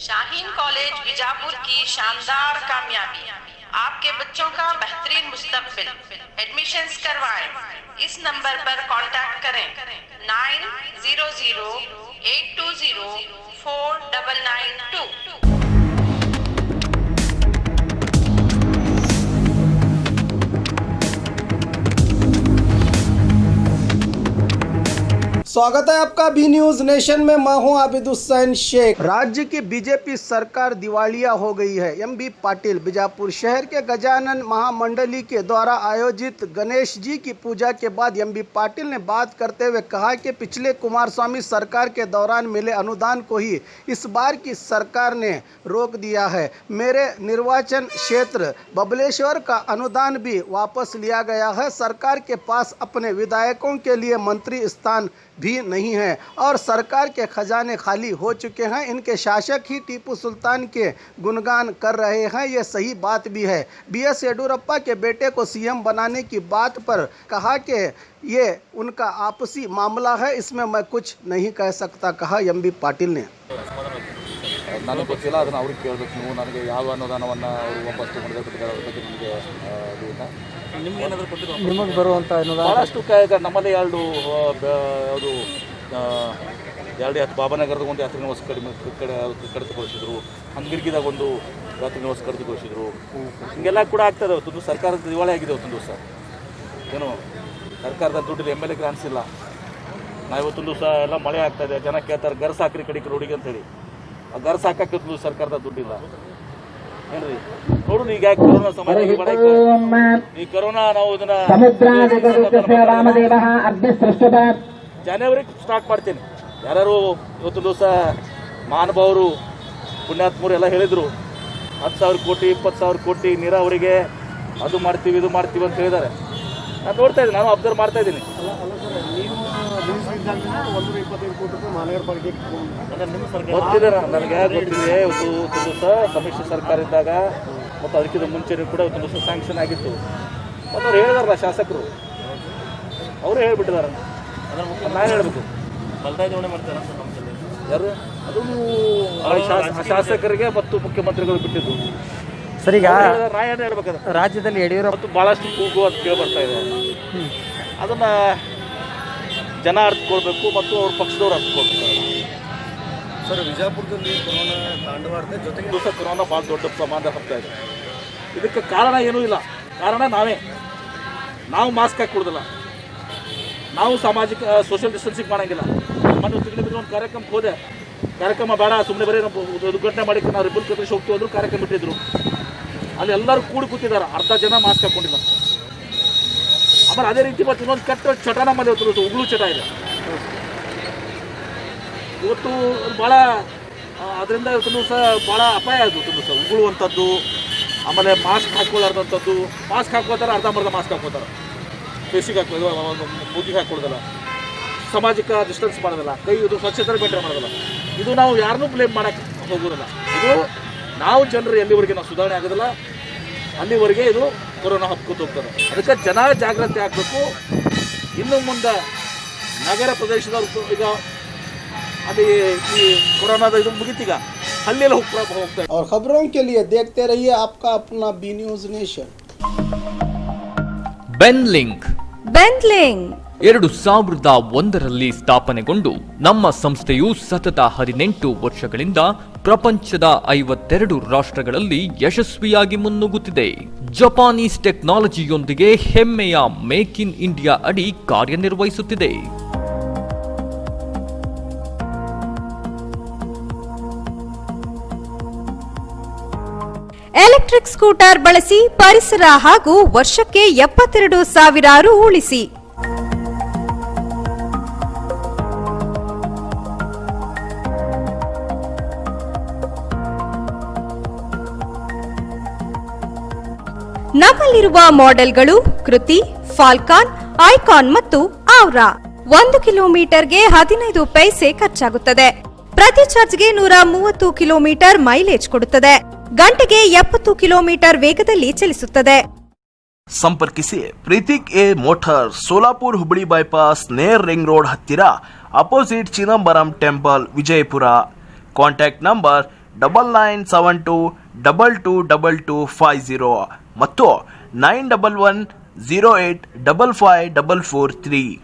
Shaheen college Bijapur की शानदार कामयाबी, आपके बच्चों का बेहतरीन मुस्तकबिल। एडमिशन्स करवाएं। इस नंबर पर कांटेक्ट करें 9008204992। स्वागत है आपका बी न्यूज नेशन में। मैं हूं आबिद हुसैन शेख। राज्य की बीजेपी सरकार दिवालिया हो गई है। एमबी पाटिल बीजापुर शहर के गजानन महामंडली के द्वारा आयोजित गणेश जी की पूजा के बाद एमबी पाटिल ने बात करते हुए कहा कि पिछले कुमारस्वामी सरकार के दौरान मिले अनुदान को ही इस बार की सरकार ने रोक दिया है। मेरे निर्वाचन क्षेत्र बबलेश्वर का अनुदान भी वापस लिया गया है। सरकार के पास अपने विधायकों के लिए मंत्री स्थान भी नहीं है और सरकार के खजाने खाली हो चुके हैं। इनके शासक ही टीपू सुल्तान के गुणगान कर रहे हैं। ये सही बात भी है। बीएस येडियुरप्पा के बेटे को सीएम बनाने की बात पर कहा कि ये उनका आपसी मामला है, इसमें मैं कुछ नहीं कह सकता, कहा एमबी पाटिल ने। ನನಗೆ ಗೊತ್ತಿಲ್ಲ, ಅದನ್ನು ಅವ್ರಿಗೆ ಕೇಳಬೇಕು ನೀವು. ನನಗೆ ಯಾವ ಅನುದಾನವನ್ನು ಅವರು ವಾಪಸ್ ತಗೊಂಡಿದ್ದಾರೆ ನಿಮ್ಗೇನಾದರೂ ಕೊಟ್ಟಿರೋ ನಿಮಗೆ ಬರುವಂಥ ಅನುದಾನ ಭಾಳಷ್ಟು ನಮ್ಮದೇ ಎರಡು ಬಾಬಾನಗರದ ಒಂದು ಯಾತ್ರೆ ನಿವಾಸ ಕಡಿತಗೊಳಿಸಿದ್ರು, ಹಂಗಿರ್ಗಿದಾಗ ಒಂದು ಯಾತ್ರೆ ನಿವಾಸ ಕಡಿತಗೊಳಿಸಿದ್ರು. ಹಿಂಗೆಲ್ಲ ಕೂಡ ಆಗ್ತದೆ. ಅವತ್ತೊಂದು ಸರ್ಕಾರದ ದಿವಾಳಿ ಆಗಿದೆ. ಅವತ್ತೊಂದು ದಿವಸ ಏನು ಸರ್ಕಾರದ ದುಡ್ಡು ಎಮ್ ಎಲ್ ಎ ಗ್ರಾಂಟ್ಸ್ ಇಲ್ಲ. ನಾವು ಇವತ್ತೊಂದು ದಿವಸ ಎಲ್ಲ ಮಳೆ ಆಗ್ತಾಯಿದೆ, ಜನ ಕೇಳ್ತಾರೆ ಗರ್ ಸಾಕ್ರಿ ಕಡಿಕೆ ರೋಡಿಗೆ ಅಂತೇಳಿ. ಆ ಗರ್ ಸಾಕಾಕಿತ್ತು ಸರ್ಕಾರದ ದುಡ್ಡಿಲ್ಲ ಏನ್ರಿ. ನೋಡು ಈಗ ಕೊರೋನಾ ಸಮಯ, ಈ ಕೊರೋನಾ ನಾವು ಇದನ್ನ ಜನವರಿ ಸ್ಟಾರ್ಟ್ ಮಾಡ್ತೇನೆ. ಯಾರು ಇವತ್ತು ದಿವಸ ಮಹಾನುಭಾವರು ಪುಣ್ಯಾತ್ಮರು ಎಲ್ಲ ಹೇಳಿದ್ರು 10,000 ಕೋಟಿ 20,000 ಕೋಟಿ ನೀರಾವರಿಗೆ ಅದು ಮಾಡ್ತೀವಿ ಇದು ಮಾಡ್ತೀವಿ ಅಂತ ಹೇಳಿದ್ದಾರೆ. ನಾನು ನೋಡ್ತಾ ಇದ್ದೀನಿ, ನಾನು ಅಬ್ಸರ್ವ್ ಮಾಡ್ತಾ ಇದ್ದೀನಿ. ಗೊತ್ತಿದೆ, ನನಗೆ ಗೊತ್ತಿದೆ. ಇವತ್ತು ದಿವಸ ಸಮ್ಮಿಶ್ರ ಸರ್ಕಾರ ಇದ್ದಾಗ ಮತ್ತು ಅದಕ್ಕಿಂತ ಮುಂಚೆನೂ ಕೂಡ ಇವತ್ತು ದಿವಸ ಸ್ಯಾಂಕ್ಷನ್ ಆಗಿತ್ತು. ಮತ್ತು ಅವ್ರು ಹೇಳಿದಾರಲ್ಲ ಶಾಸಕರು, ಅವರು ಹೇಳ್ಬಿಟ್ಟಿದ್ದಾರೆ. ನಾನು ಹೇಳಬೇಕು ಬಲದಾಜೋಣೆ ಮಾಡ್ತಾರೆ ಯಾರು ಅದು ಶಾಸಕರಿಗೆ ಮತ್ತು ಮುಖ್ಯಮಂತ್ರಿಗಳು ಬಿಟ್ಟಿದ್ದು. ಸರ್, ಈಗ ನಾ ಏನು ಹೇಳ್ಬೇಕಾದ್ರೆ ರಾಜ್ಯದಲ್ಲಿ ಯಡಿಯೂರಪ್ಪ ಭಾಳಷ್ಟು ಕೂಗು ಅಂತ ಕೇಳಿ ಬರ್ತಾ ಇದೆ. ಅದನ್ನು ಜನ ಅರ್ಥಕೊಳ್ಬೇಕು ಮತ್ತು ಅವ್ರ ಪಕ್ಷದವ್ರು ಅರ್ಥಕೊಳ್ಬೇಕು. ಸರ್, ವಿಜಯಪುರದಲ್ಲಿ ಕೊರೋನಾ ತಾಂಡವಾಡ್ತಾ ಜೊತೆಗೆ ದಿವಸ ಕೊರೋನಾ ಭಾಳ ದೊಡ್ಡ ಪ್ರಮಾಣದ ಹಬ್ತಾ ಇದೆ. ಇದಕ್ಕೆ ಕಾರಣ ಏನೂ ಇಲ್ಲ. ಕಾರಣ ನಾವು ಮಾಸ್ಕ್ ಹಾಕಿ ಕೊಡೋದಿಲ್ಲ, ನಾವು ಸಾಮಾಜಿಕ ಸೋಷಿಯಲ್ ಡಿಸ್ಟೆನ್ಸಿಂಗ್ ಮಾಡೋಂಗಿಲ್ಲ. ಮೊನ್ನೆ ತಿಂಗಳ ಒಂದು ಕಾರ್ಯಕ್ರಮಕ್ಕೆ ಹೋದೆ. ಕಾರ್ಯಕ್ರಮ ಬೇಡ, ಸುಮ್ಮನೆ ಬರೀ ಉದ್ಘಾಟನೆ ಮಾಡಿ ನಾವು ರಿಬ್ಬನ್ ಕತ್ತರಿಸಿ ಹೋಗ್ತೀವಿ ಅಂದರು. ಕಾರ್ಯಕ್ರಮ ಬಿಟ್ಟಿದ್ರು. ಅಲ್ಲಿ ಎಲ್ಲರೂ ಕೂಡಿ ಕೂತಿದ್ದಾರೆ, ಅರ್ಧ ಜನ ಮಾಸ್ಕ್ ಹಾಕ್ಕೊಂಡಿಲ್ಲ. ಆಮೇಲೆ ಅದೇ ರೀತಿ ಮತ್ತು ಇನ್ನೊಂದು ಕೆಟ್ಟ ಚಟ ನಮ್ಮಲ್ಲಿ ಇವತ್ತು ಉಗುಳು ಚಟ ಇದೆ. ಇವತ್ತು ಭಾಳ ಅದರಿಂದ ಇವತ್ತು ದಿವಸ ಭಾಳ ಅಪಾಯ ಆಯಿತು. ಇವತ್ತು ದಿವಸ ಉಗುಳುವಂಥದ್ದು, ಆಮೇಲೆ ಮಾಸ್ಕ್ ಹಾಕ್ಕೊಳ್ಳಾರ್ದಂಥದ್ದು. ಮಾಸ್ಕ್ ಹಾಕ್ಕೋತಾರೆ, ಅರ್ಧಂಬರ್ಧ ಮಾಸ್ಕ್ ಹಾಕ್ಕೋತಾರೆ, ಫೇಸಿಗೆ ಮೂಗಿಗೆ ಹಾಕ್ಕೊಳ್ಳೋದಲ್ಲ, ಸಾಮಾಜಿಕ ಡಿಸ್ಟೆನ್ಸ್ ಮಾಡೋದಿಲ್ಲ, ಕೈ ಇದು ಸ್ವಚ್ಛತೆ ಮೇಂಟೈನ್ ಮಾಡೋದಿಲ್ಲ. ಇದು ನಾವು ಯಾರನ್ನೂ ಬ್ಲೇಮ್ ಮಾಡೋಕ್ಕೆ ಹೋಗೋದಿಲ್ಲ. ಇದು ನಾವು ಜನರು ಎಲ್ಲಿವರೆಗೆ ನಾವು ಸುಧಾರಣೆ ಆಗೋದಿಲ್ಲ ಅಲ್ಲಿವರೆಗೆ ಇದು ಕೊರೋನಾ ಹಬ್ಕೊತ ಹೋಗ್ತದೆ. ಅದಕ್ಕೆ ಜನ ಜಾಗೃತಿ ಆಗಬೇಕು. ಇನ್ನು ಮುಂದೆ ನಗರ ಪ್ರದೇಶದವ್ರು ಈಗ ಅಲ್ಲಿ ಈ ಕೊರೋನಾದ ಇದು ಮುಗಿತೀಗ ಅಲ್ಲೆಲ್ಲ ಹೋಗ್ತಾ. और खबरों के लिए देखते रहिए आपका अपना बी न्यूज नेशन। ಬೆನ್ಲಿಂಕ್ 2001ರಲ್ಲಿ ಸ್ಥಾಪನೆಗೊಂಡು ನಮ್ಮ ಸಂಸ್ಥೆಯು ಸತತ 18 ವರ್ಷಗಳಿಂದ ಪ್ರಪಂಚದ 52 ರಾಷ್ಟ್ರಗಳಲ್ಲಿ ಯಶಸ್ವಿಯಾಗಿ ಮುನ್ನುಗ್ಗುತ್ತಿದೆ. ಜಪಾನೀಸ್ ಟೆಕ್ನಾಲಜಿಯೊಂದಿಗೆ ಹೆಮ್ಮೆಯ ಮೇಕ್ ಇನ್ ಇಂಡಿಯಾ ಅಡಿ ಕಾರ್ಯನಿರ್ವಹಿಸುತ್ತಿದೆ. ಎಲೆಕ್ಟ್ರಿಕ್ ಸ್ಕೂಟರ್ ಬಳಸಿ ಪರಿಸರ ಹಾಗೂ ವರ್ಷಕ್ಕೆ 72,000 ರು ಉಳಿಸಿ. ನಮ್ಮಲ್ಲಿರುವ ಮಾಡೆಲ್ಗಳು ಕೃತಿ, ಫಾಲ್ಕಾನ್, ಐಕಾನ್ ಮತ್ತು ಔರಾ. 1 ಕಿಲೋಮೀಟರ್ಗೆ 15 ಪೈಸೆ ಖರ್ಚಾಗುತ್ತದೆ. ಪ್ರತಿ ಚಾರ್ಜ್ಗೆ 130 ಕಿಲೋಮೀಟರ್ ಮೈಲೇಜ್ ಕೊಡುತ್ತದೆ. ಗಂಟೆಗೆ 70 ಕಿಲೋಮೀಟರ್ ವೇಗದಲ್ಲಿ ಚಲಿಸುತ್ತದೆ. ಸಂಪರ್ಕಿಸಿ Preethik A motor, Solapur Hubballi bypass, near ring road ಹತ್ತಿರ, opposite Chidambaram temple, Vijayapura. Contact number 9972222250 ಮತ್ತು 9110855443.